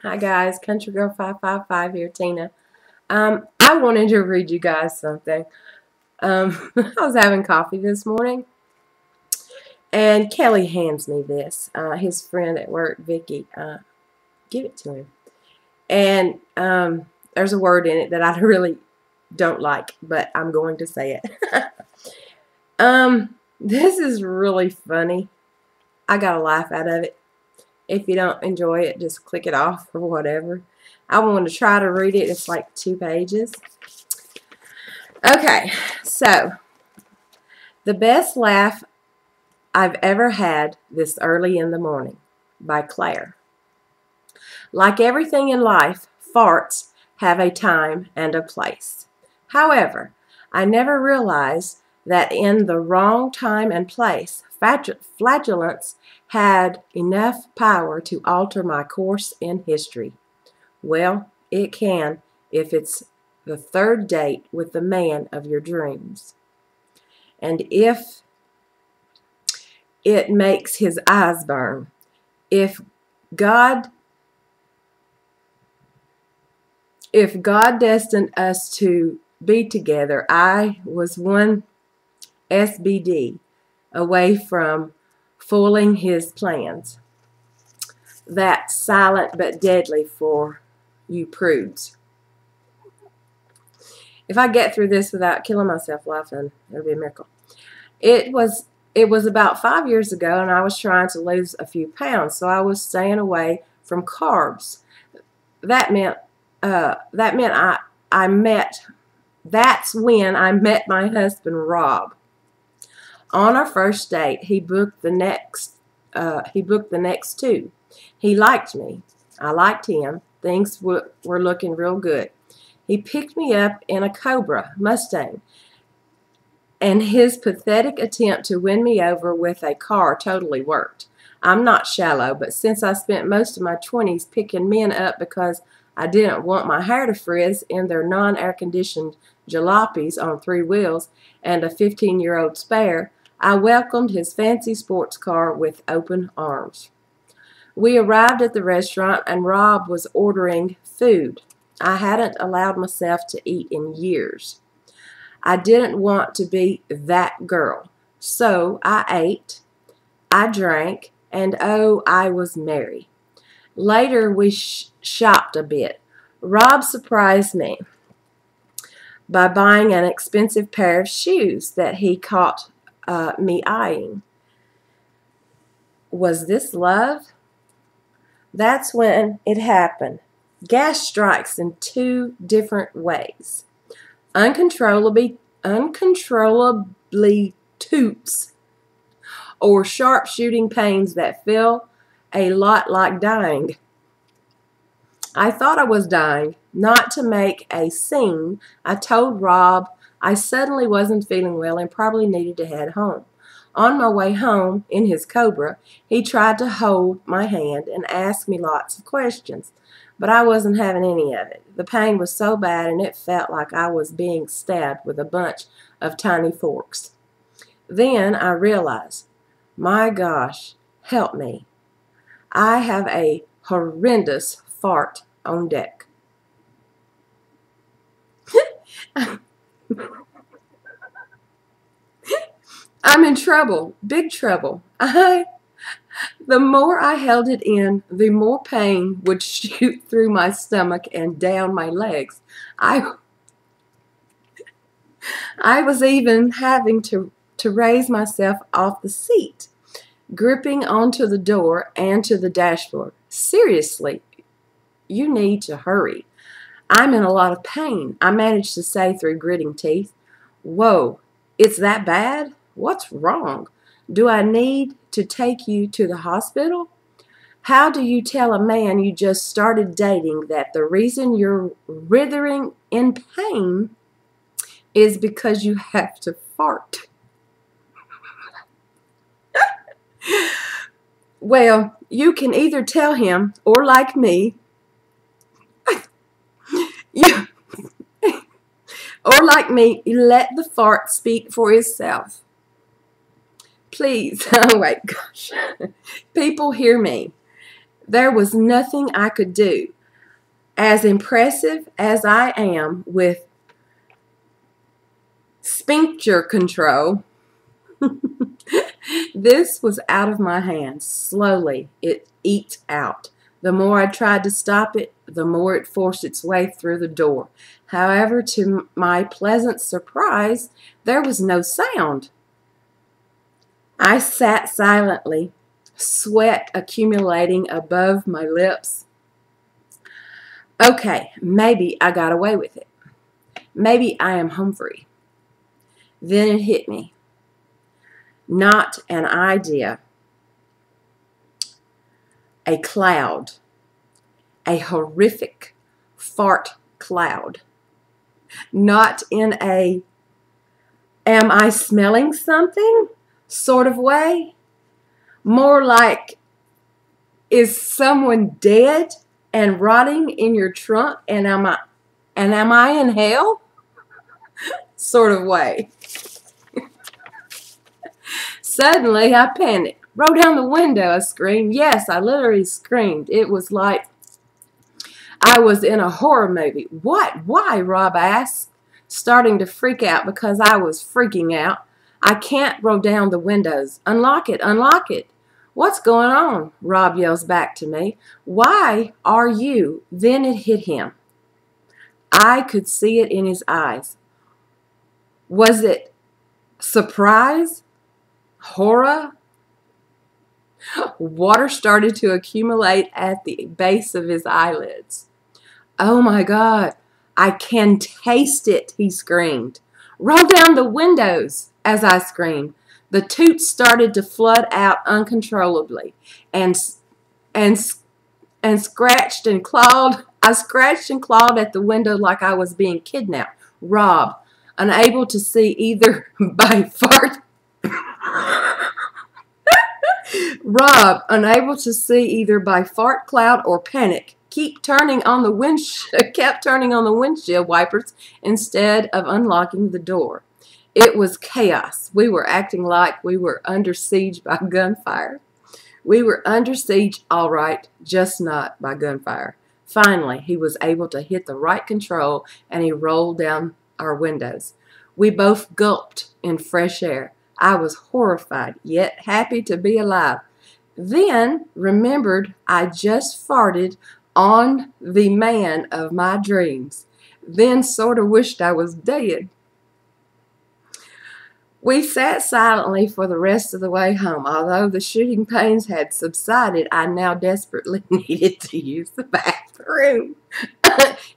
Hi guys, Country Girl 555 here, Tina. I wanted to read you guys something. I was having coffee this morning, and Kelly hands me this. His friend at work, Vicky, give it to him. And there's a word in it that I really don't like, but I'm going to say it. This is really funny. I got a laugh out of it. If you don't enjoy it, just click it off or whatever. I want to try to read it. It's like 2 pages. Okay, so the best laugh I've ever had this early in the morning, by Claire. Like everything in life, farts have a time and a place. However, I never realized that in the wrong time and place, flatulence had enough power to alter my course in history. Well, it can if it's the 3rd date with the man of your dreams. And if it makes his eyes burn. If God destined us to be together, I was one SBD away from foiling his plans. That's silent but deadly for you prudes. If I get through this without killing myself laughing, it'll be a miracle. It was about 5 years ago, and I was trying to lose a few pounds, so I was staying away from carbs. That's when I met my husband, Rob. On our first date, he booked the next 2. He liked me. I liked him. Things were looking real good. He picked me up in a Cobra Mustang, and his pathetic attempt to win me over with a car totally worked. I'm not shallow, but since I spent most of my 20s picking men up because I didn't want my hair to frizz in their non-air-conditioned jalopies on 3 wheels and a 15-year-old spare, I welcomed his fancy sports car with open arms. We arrived at the restaurant, and Rob was ordering food. I hadn't allowed myself to eat in years. I didn't want to be that girl. So I ate, I drank, and oh, I was merry. Later we shopped a bit. Rob surprised me by buying an expensive pair of shoes that he caught me eyeing. Was this love? That's when it happened. Gas strikes in 2 different ways. Uncontrollably toots, or sharp-shooting pains that feel a lot like dying. I thought I was dying. Not to make a scene, I told Rob I suddenly wasn't feeling well and probably needed to head home. On my way home, in his Cobra, he tried to hold my hand and ask me lots of questions, but I wasn't having any of it. The pain was so bad, and it felt like I was being stabbed with a bunch of tiny forks. Then I realized, my gosh, help me. I have a horrendous fart on deck. I'm in trouble, big trouble. The more I held it in, the more pain would shoot through my stomach and down my legs. I was even having to raise myself off the seat, gripping onto the door and to the dashboard. Seriously, you need to hurry. I'm in a lot of pain, I managed to say through gritting teeth. Whoa, it's that bad? What's wrong? Do I need to take you to the hospital? How do you tell a man you just started dating that the reason you're writhing in pain is because you have to fart? Well, you can either tell him, or like me, let the fart speak for itself. Please, oh my gosh, people hear me. There was nothing I could do. As impressive as I am with sphincter control, this was out of my hands. Slowly, it eked out. The more I tried to stop it, the more it forced its way through the door. However, to my pleasant surprise, there was no sound. I sat silently, sweat accumulating above my lips. Okay, maybe I got away with it. Maybe I am home free. Then it hit me. Not an idea. A cloud. A horrific fart cloud. Not in a am I smelling something sort of way. More like, is someone dead and rotting in your trunk, and am I in hell sort of way. Suddenly I panicked. Roll down the window, I screamed. Yes, I literally screamed. It was like I was in a horror movie. What? Why? Rob asked, starting to freak out because I was freaking out. I can't roll down the windows. Unlock it, unlock it. What's going on? Rob yells back to me. Why are you? Then it hit him. I could see it in his eyes. Was it surprise? Horror? Water started to accumulate at the base of his eyelids. Oh my God, I can taste it, he screamed. Roll down the windows, as I screamed. The toots started to flood out uncontrollably and scratched and clawed. I scratched and clawed at the window like I was being kidnapped. Rob, unable to see either by fart. Rob, unable to see either by fart cloud or panic, kept turning on the windshield wipers instead of unlocking the door. It was chaos. We were acting like we were under siege by gunfire. We were under siege, all right, just not by gunfire. Finally, he was able to hit the right control, and he rolled down our windows. We both gulped in fresh air. I was horrified, yet happy to be alive. Then remembered I just farted on the man of my dreams. Then sort of wished I was dead. We sat silently for the rest of the way home. Although the shooting pains had subsided, I now desperately needed to use the bathroom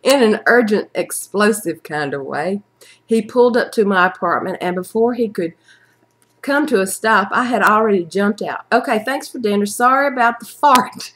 in an urgent, explosive kind of way. He pulled up to my apartment, and before he could come to a stop, I had already jumped out. Okay, thanks for dinner. Sorry about the fart.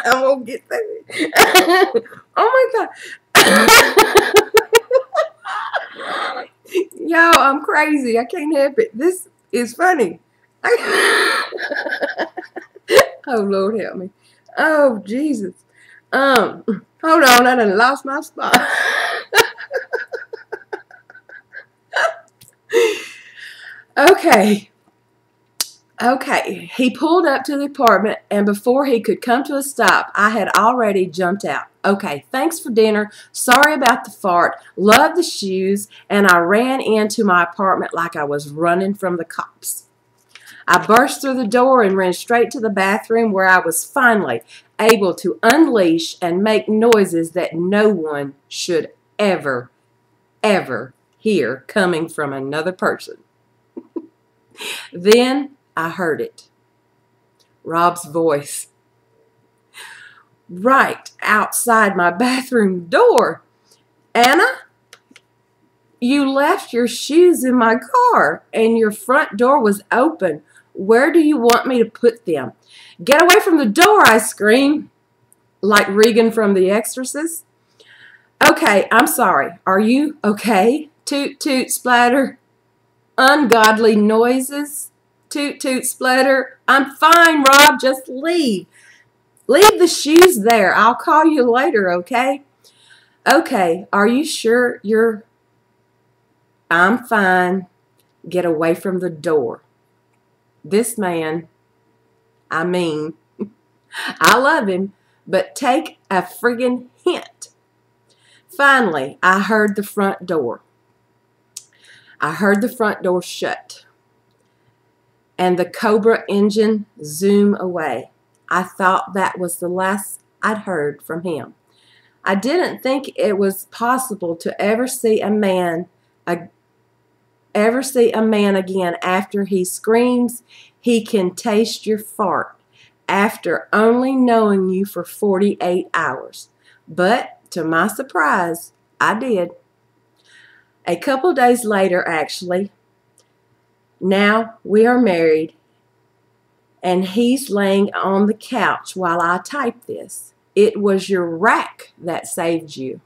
I'm gonna get that. Oh my God. Yo, I'm crazy. I can't help it. This is funny. Oh, Lord help me. Oh, Jesus. Hold on. I done lost my spot. Okay. Okay. He pulled up to the apartment, and before he could come to a stop, I had already jumped out. Okay, thanks for dinner. Sorry about the fart. Love the shoes. And I ran into my apartment like I was running from the cops. I burst through the door and ran straight to the bathroom, where I was finally able to unleash and make noises that no one should ever, ever hear coming from another person. Then I heard it. Rob's voice. Right outside my bathroom door. Anna, you left your shoes in my car and your front door was open. Where do you want me to put them? Get away from the door, I screamed, like Regan from The Exorcist. Okay, I'm sorry. Are you okay? Toot, toot, splatter. Ungodly noises. Toot, toot, splatter. I'm fine, Rob. Just leave. Leave the shoes there. I'll call you later, okay? Okay, are you sure you're I'm fine. Get away from the door. This man, I mean, I love him, but take a friggin' hint. Finally, I heard the front door. I heard the front door shut and the Cobra engine zoom away. I thought that was the last I'd heard from him. I didn't think it was possible to ever see a man again after he screams he can taste your fart after only knowing you for 48 hours. But to my surprise, I did. A couple days later, actually. Now we are married, and he's laying on the couch while I type this. It was your rack that saved you.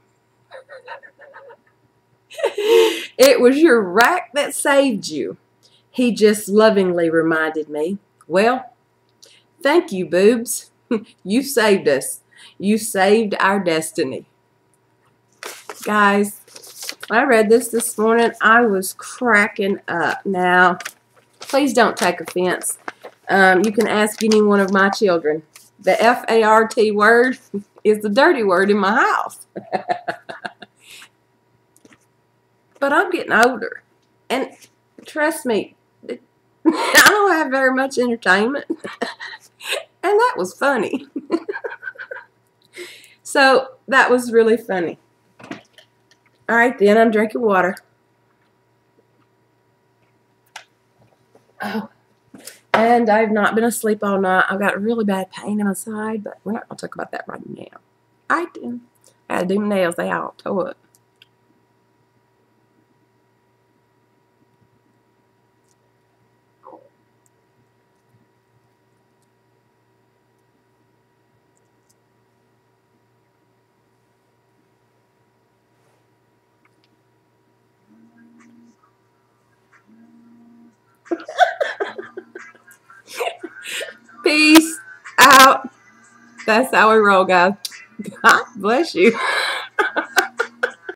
It was your rack that saved you, he just lovingly reminded me. Well, thank you, boobs. You saved us. You saved our destiny. Guys, when I read this morning, I was cracking up. Now, please don't take offense. You can ask any one of my children. The F-A-R-T word is the dirty word in my house. But I'm getting older. And trust me, I don't have very much entertainment. And that was funny. So that was really funny. All right, then I'm drinking water. Oh, and I've not been asleep all night. I've got a really bad pain in my side, but we're not going to talk about that right now. All right, then. I got to do my nails. They all tore up. Peace out. That's how we roll, guys. God bless you.